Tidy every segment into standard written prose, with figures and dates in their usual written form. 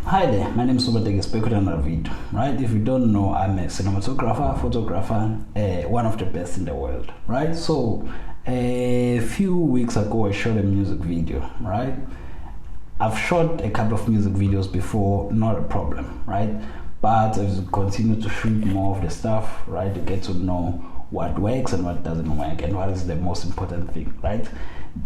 Hi there, my name is cinematographer, back with another video, right? If you don't know, I'm a cinematographer, photographer, one of the best in the world, right? So, a few weeks ago, I shot a music video, right? I've shot a couple of music videos before, not a problem, right? But as you continue to shoot more of the stuff, right, you get to know what works and what doesn't work and what is the most important thing, right?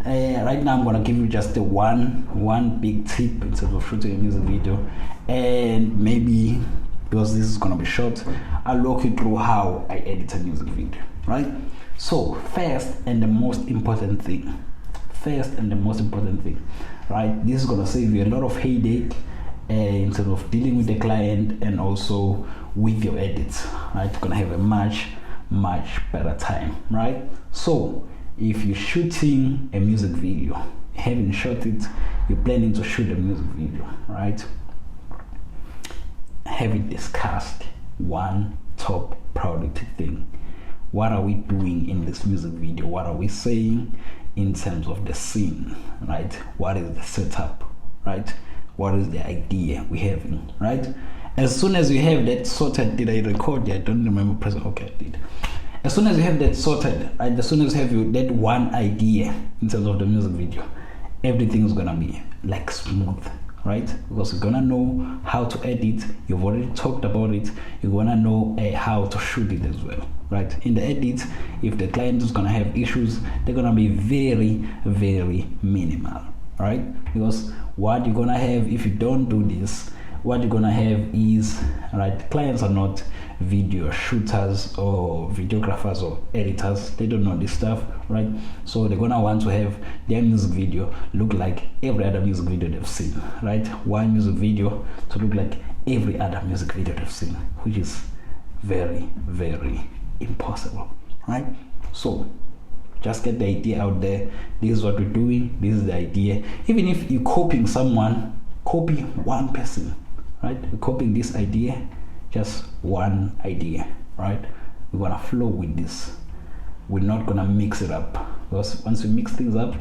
Right now I'm gonna give you just the one big tip in terms of shooting a music video, and maybe because this is gonna be short, I'll walk you through how I edit a music video, right? So first and the most important thing, right? This is gonna save you a lot of headache in terms of dealing with the client and also with your edits, right? You're gonna have a much better time, right? So if you're shooting a music video, you haven't shot it, you're planning to shoot a music video, right? Have it discussed. One top priority thing: what are we doing in this music video? What are we saying in terms of the scene, right? What is the setup, right? What is the idea we're having, right? As soon as you have that sorted, did I record? I don't remember pressing. Okay, I did. As soon as you have that sorted, right? As soon as you have that one idea in terms of the music video, everything is gonna be like smooth, right? Because you're gonna know how to edit. You've already talked about it. You're gonna know how to shoot it as well, right? In the edit, if the client is gonna have issues, they're gonna be very minimal, right? Because what you're gonna have if you don't do this, what you're gonna have is, right, clients are not video shooters or videographers or editors. They don't know this stuff, right? So they're gonna want to have their music video look like every other music video they've seen, right? One music video to look like every other music video they've seen, which is very impossible, right? So just get the idea out there. This is what we're doing. This is the idea. Even if you're copying someone, copy one person, right? We're copying this idea, just one idea, right? We're gonna flow with this. We're not gonna mix it up, because once we mix things up,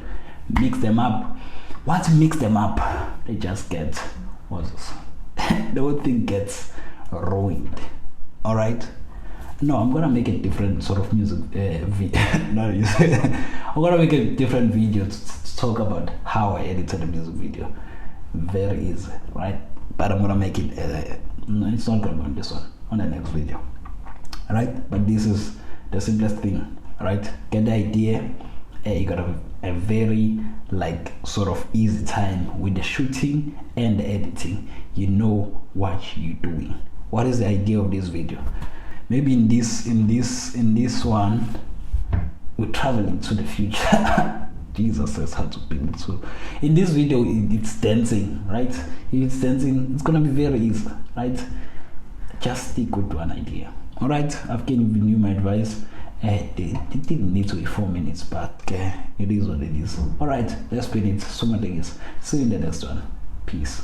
once you mix them up, they just get, what's this? The whole thing gets ruined. All right. No, I'm gonna make a different sort of music video. I'm gonna make a different video to talk about how I edited a music video. Very easy, right? But I'm gonna make it. It's not gonna be on this one, on the next video. All right? But this is the simplest thing, right? Get the idea. You got a very sort of easy time with the shooting and the editing. You know what you're doing. What is the idea of this video? Maybe in this one, we're traveling to the future. Jesus says how to build it. So in this video, it's dancing, right? If it's dancing, it's gonna be very easy, right? Just stick with one idea. All right, I've given you my advice. It didn't need to be 4 minutes, but it is what it is. All right, let's spin it. So much. See you in the next one. Peace.